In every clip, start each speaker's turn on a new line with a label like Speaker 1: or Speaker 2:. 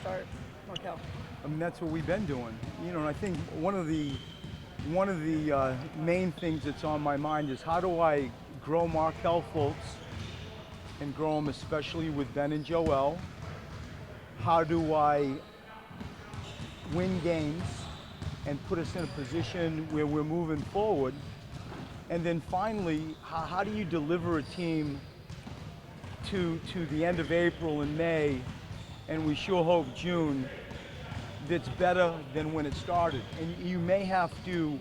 Speaker 1: start Markel?
Speaker 2: I mean, that's what we've been doing. And I think one of the main things that's on my mind is how do I grow Markel Fultz and grow him especially with Ben and Joel? How do I win games and put us in a position where we're moving forward? And then finally, how do you deliver a team to the end of April and May, and we sure hope June, that's better than when it started? And you may have to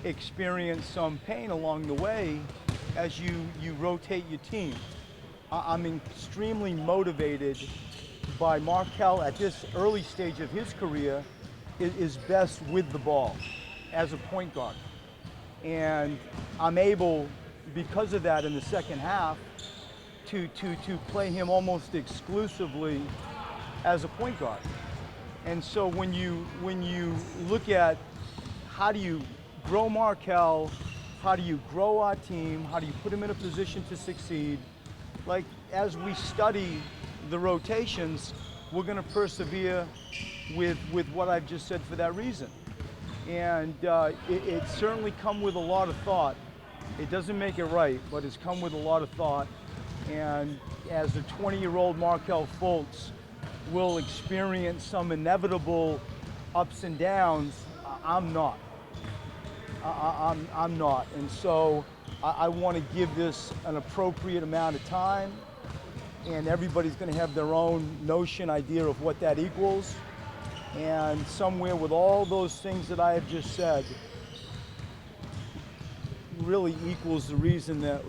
Speaker 2: experience some pain along the way as you rotate your team. I'm extremely motivated by Markel at this early stage of his career is best with the ball as a point guard. And I'm able, because of that in the second half, to play him almost exclusively as a point guard. And so when you look at how do you grow Markel, how do you grow our team, how do you put him in a position to succeed, like as we study the rotations, we're going to persevere with what I've just said for that reason. And it's certainly come with a lot of thought. It doesn't make it right, but it's come with a lot of thought. And as a 20-year-old Markel Fultz will experience some inevitable ups and downs, I'm not. I'm not. And so I want to give this an appropriate amount of time, and everybody's going to have their own notion, idea of what that equals. And somewhere with all those things that I have just said, really equals the reason that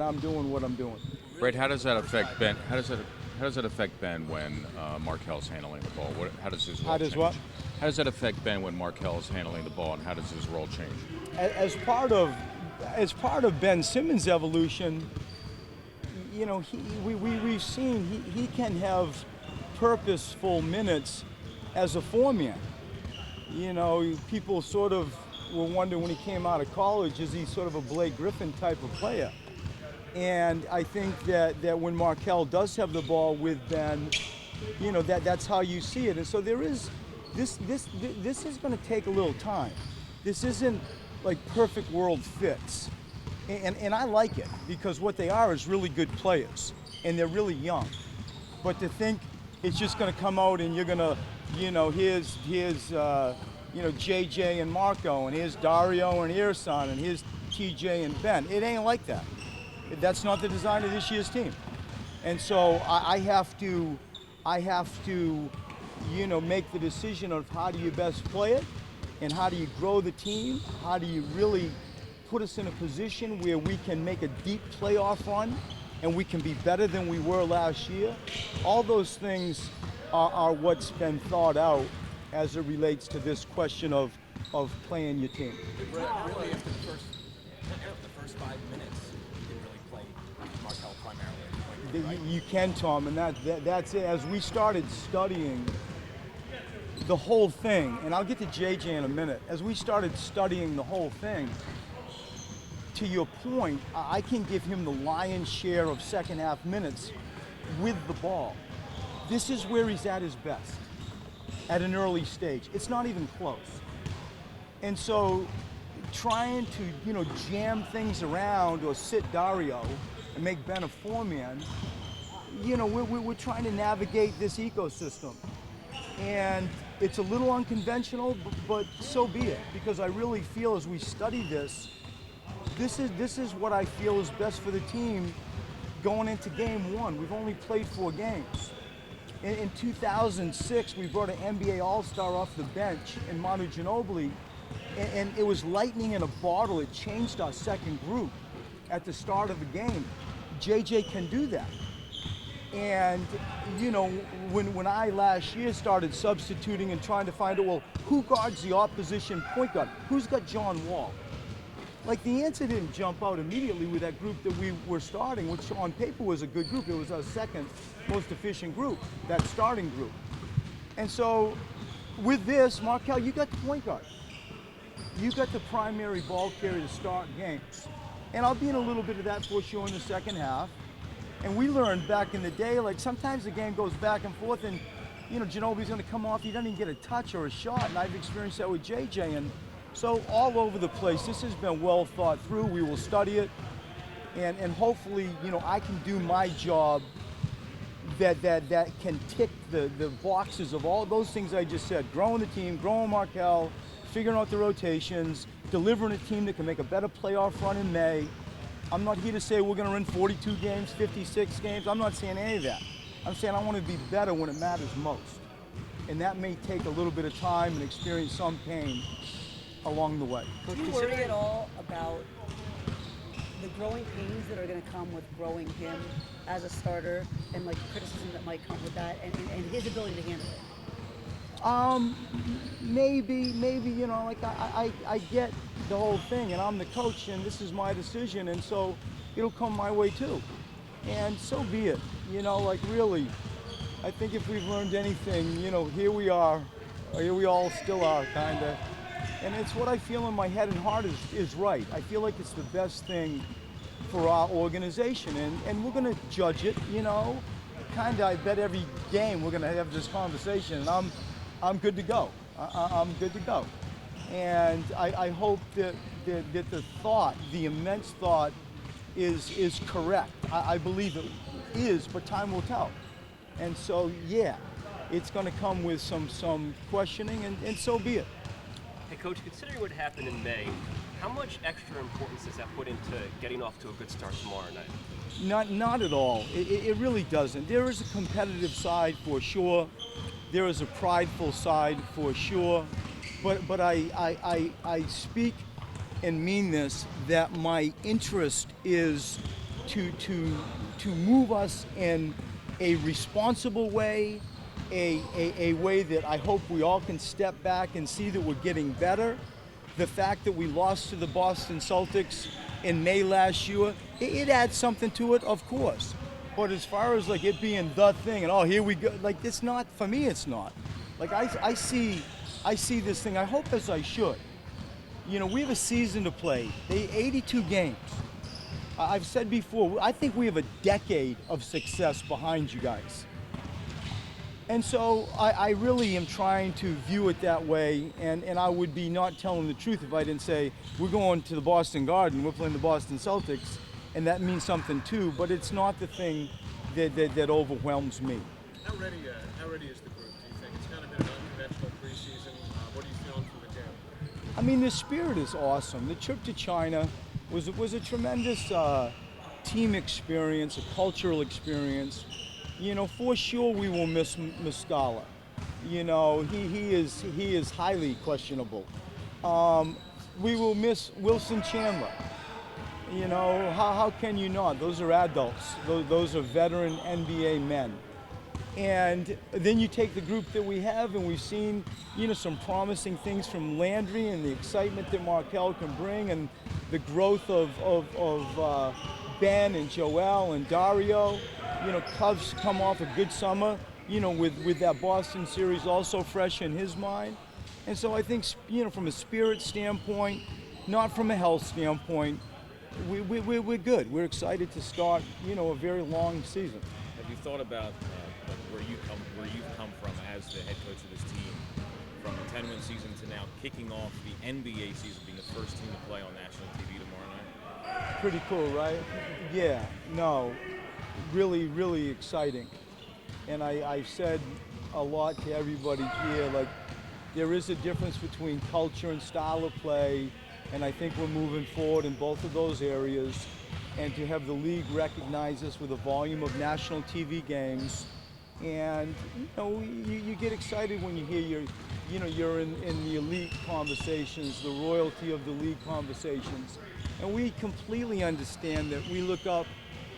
Speaker 2: I'm doing what I'm doing.
Speaker 3: Brett, how does that affect Ben? How does that affect Ben when Markel's handling the ball? How does his role change?
Speaker 2: What?
Speaker 3: How does that affect Ben when Markel's handling the ball, and how does his role change?
Speaker 2: As part of Ben Simmons' evolution, we've seen he can have purposeful minutes as a four-man. People sort of were wondering when he came out of college, is he sort of a Blake Griffin type of player? And I think that when Markel does have the ball with Ben, that's how you see it. And so there is this is going to take a little time. This isn't like perfect world fits. And I like it because what they are is really good players and they're really young. But to think it's just going to come out and you're going to, here's JJ and Marco, and here's Dario and Irsan, and here's TJ and Ben. It ain't like that. That's not the design of this year's team. And so I have to, make the decision of how do you best play it, and how do you grow the team, how do you really put us in a position where we can make a deep playoff run, and we can be better than we were last year. All those things are what's been thought out as it relates to this question of playing your team.
Speaker 4: Really, after the first 5 minutes, you didn't really play Markel primarily. Right?
Speaker 2: You can, Tom, and that's it. As we started studying the whole thing, and I'll get to JJ in a minute, as we started studying the whole thing, to your point, I can give him the lion's share of second half minutes with the ball. This is where he's at his best at an early stage. It's not even close. And so trying to, jam things around or sit Dario and make Ben a four-man, we're trying to navigate this ecosystem. And it's a little unconventional, but so be it, because I really feel as we study this is what I feel is best for the team going into game one. We've only played 4 games. In 2006, we brought an NBA All-Star off the bench in Manu Ginobili, and it was lightning in a bottle. It changed our second group at the start of the game. JJ can do that. And, when I last year started substituting and trying to find out, well, who guards the opposition point guard? Who's got John Wall? Like, the answer didn't jump out immediately with that group that we were starting, which on paper was a good group. It was our second most efficient group, that starting group. And so with this, Markel, you got the point guard. You got the primary ball carrier to start games. And I'll be in a little bit of that for sure in the second half. And we learned back in the day, like sometimes the game goes back and forth and Ginobili's going to come off. He doesn't even get a touch or a shot, and I've experienced that with JJ. And so all over the place, this has been well thought through. We will study it, and hopefully, I can do my job that can tick the boxes of all those things I just said. Growing the team, growing Markel, figuring out the rotations, delivering a team that can make a better playoff run in May. I'm not here to say we're going to win 42 games, 56 games. I'm not saying any of that. I'm saying I want to be better when it matters most. And that may take a little bit of time and experience some pain along the way.
Speaker 1: Do you worry at all about the growing pains that are going to come with growing him as a starter and like criticism that might come with that and his ability to handle it?
Speaker 2: Maybe, I get the whole thing, and I'm the coach, and this is my decision, and so it'll come my way too. And so be it. Really, I think if we've learned anything, here we are, or here we all still are, kinda. And it's what I feel in my head and heart is right. I feel like it's the best thing for our organization, and we're gonna judge it, Kinda, I bet every game we're gonna have this conversation, and I'm good to go. I'm good to go. And I hope that the thought, the immense thought, is correct. I believe it is, but time will tell. And so, yeah, it's going to come with some questioning, and so be it.
Speaker 5: Hey, Coach, considering what happened in May, how much extra importance does that put into getting off to a good start tomorrow night?
Speaker 2: Not at all. It really doesn't. There is a competitive side for sure. There is a prideful side for sure. But I speak and mean this, that my interest is to move us in a responsible way, a way that I hope we all can step back and see that we're getting better. The fact that we lost to the Boston Celtics in May last year, it adds something to it, of course. But as far as like it being the thing and here we go, like it's not, for me it's not. Like I see this thing, I hope as I should. We have a season to play, 82 games. I've said before, I think we have a decade of success behind you guys. And so I really am trying to view it that way, and I would be not telling the truth if I didn't say we're going to the Boston Garden, we're playing the Boston Celtics, and that means something too, but it's not the thing that overwhelms me.
Speaker 6: How ready is the group, do you think? It's kind of been an unconventional preseason. What are you feeling from the camp?
Speaker 2: I mean, the spirit is awesome. The trip to China was a tremendous team experience, a cultural experience. For sure we will miss Muscala. He is highly questionable. We will miss Wilson Chandler. How can you not? Those are adults. Those are veteran NBA men. And then you take the group that we have, and we've seen, some promising things from Landry and the excitement that Markel can bring, and the growth of Ben and Joel and Dario. Cubs come off a good summer, with that Boston series also fresh in his mind. And so I think, from a spirit standpoint, not from a health standpoint, we're good. We're excited to start, a very long season.
Speaker 7: Have you thought about where you've come from as the head coach of this team, from a 10-win season to now kicking off the NBA season, being the first team to play on national TV tomorrow night?
Speaker 2: Pretty cool, right? Yeah, no, really, really exciting. And I've said a lot to everybody here, like there is a difference between culture and style of play, and I think we're moving forward in both of those areas. And to have the league recognize us with a volume of national TV games, and you get excited when you hear you're in the elite conversations, the royalty of the league conversations, and we completely understand that. We look up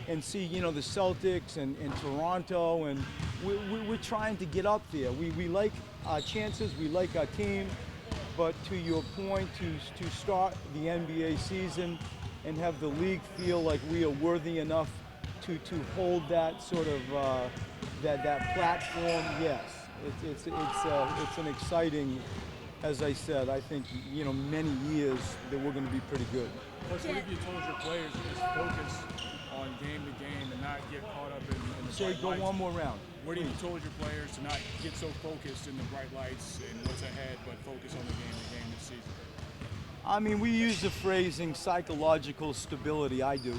Speaker 2: and see the Celtics and Toronto, and we're trying to get up there. We like our chances, we like our team, but to your point, to start the NBA season and have the league feel like we are worthy enough to hold that sort of that platform, yes, it's an exciting, as I said, I think many years that we're going to be pretty good.
Speaker 6: Plus, what have you told your players to just focus on game to game and not get caught up in the
Speaker 2: Say, go one more round.
Speaker 6: What have you told your players to not get so focused in the bright lights and what's ahead, but focus on the game this season?
Speaker 2: I mean, we use the phrasing psychological stability, I do.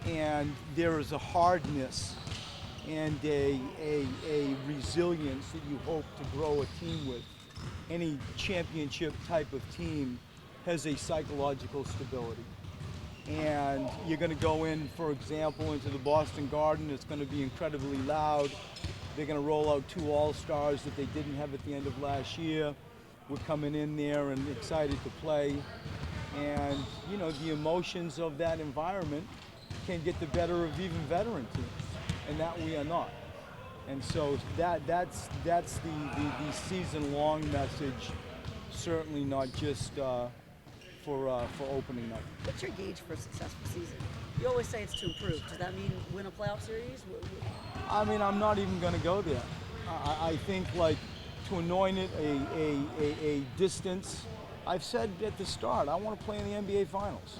Speaker 2: And there is a hardness and a resilience that you hope to grow a team with. Any championship type of team has a psychological stability. And you're going to go in, for example, into the Boston Garden. It's going to be incredibly loud. They're going to roll out 2 all-stars that they didn't have at the end of last year. We're coming in there and excited to play. And, you know, the emotions of that environment can get the better of even veteran teams, and that we are not. And so that's the season-long message, certainly not just for opening night.
Speaker 1: What's your gauge for a successful season? You always say it's to improve. Does that mean win a playoff series?
Speaker 2: I mean, I'm not even going to go there. I think, like, to anoint it a distance, I've said at the start, I want to play in the NBA Finals.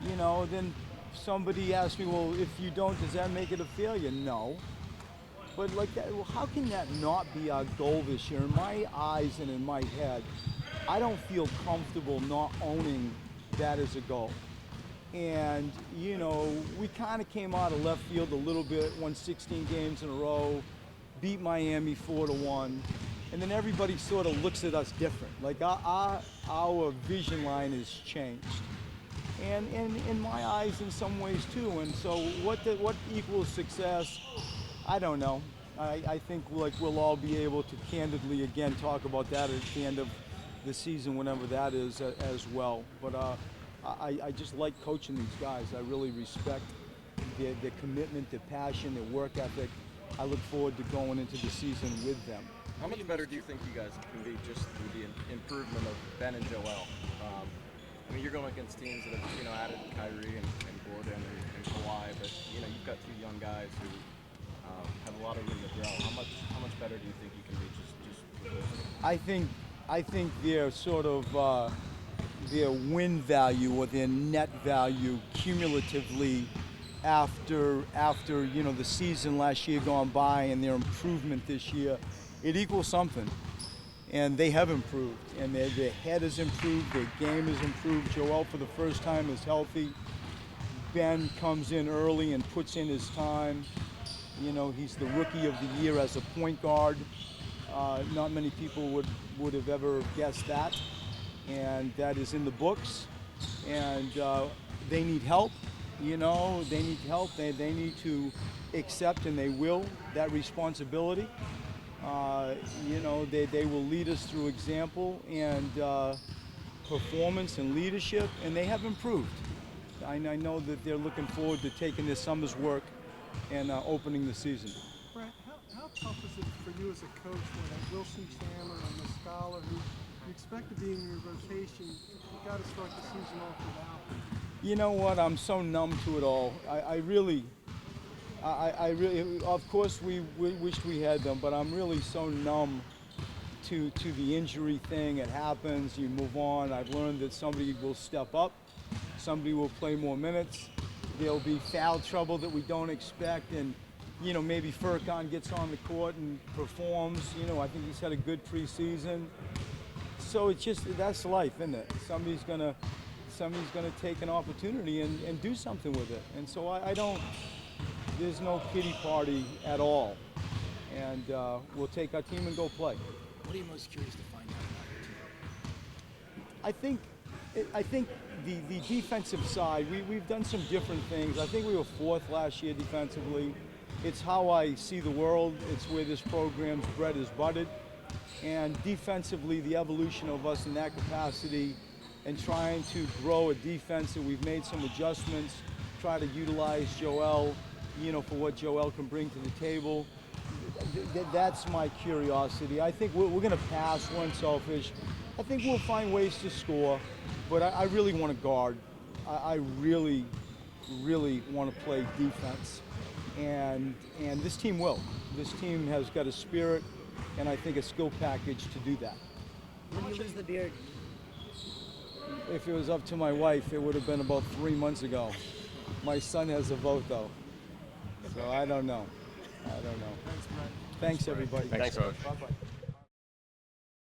Speaker 2: You know, then somebody asked me, well, if you don't, does that make it a failure? No. But like that, well, how can that not be our goal this year? In my eyes and in my head, I don't feel comfortable not owning that as a goal. And, you know, we kind of came out of left field a little bit, won 16 games in a row, beat Miami 4-1, and then everybody sort of looks at us different. Like our vision line has changed. And in my eyes, in some ways too. And so what equals success? I don't know. I think like we'll all be able to candidly again talk about that at the end of the season, whenever that is, as well. But I just like coaching these guys. I really respect their commitment, their passion, their work ethic. I look forward to going into the season with them.
Speaker 8: How much better do you think you guys can be just through the improvement of Ben and Joel? I mean, you're going against teams that have, you know, added Kyrie and Gordon and Kawhi, but, you know, you've got 2 young guys who have a lot of room to grow. How much better do you think you can be just with those?
Speaker 2: I think their sort of their win value or their net value cumulatively after you know the season last year gone by and their improvement this year, it equals something. And they have improved, and their head has improved, their game has improved. Joel, for the first time, is healthy. Ben comes in early and puts in his time. You know, he's the rookie of the year as a point guard. Not many people would have ever guessed that, and that is in the books. And they need help. You know, they need help. They need to accept, and they will, that responsibility. You know, they will lead us through example and performance and leadership, and they have improved. I know that they're looking forward to taking their summer's work and opening the season.
Speaker 9: Brett, how tough is it for you as a coach when Wilson Chandler and Muscala, who you expect to be in your rotation, you got to start the season off without?
Speaker 2: You know what? I'm so numb to it all. I really, of course, we wished we had them, but I'm really so numb to the injury thing. It happens, you move on. I've learned that somebody will step up, somebody will play more minutes. There'll be foul trouble that we don't expect, and you know, maybe Furkan gets on the court and performs. You know, I think he's had a good preseason. So it's just, that's life, isn't it? Somebody's gonna take an opportunity and do something with it. And so I don't, there's no pity party at all. And we'll take our team and go play.
Speaker 4: What are you most curious to find out about your team?
Speaker 2: I think the defensive side, we've done some different things. I think we were 4th last year defensively. It's how I see the world. It's where this program's bread is buttered. And defensively, the evolution of us in that capacity and trying to grow a defense, and we've made some adjustments, try to utilize Joel, you know, for what Joel can bring to the table. That's my curiosity. I think we're going to pass, we're unselfish. I think we'll find ways to score, but I really want to guard. I really, really want to play defense. And this team will. This team has got a spirit and I think a skill package to do that.
Speaker 1: When you lose the beard?
Speaker 2: If it was up to my wife, it would have been about 3 months ago. My son has a vote though, so I don't know. I don't know.
Speaker 6: Thanks, Brett.
Speaker 2: Thanks, everybody.
Speaker 3: Thanks, Coach.
Speaker 2: Bye-bye.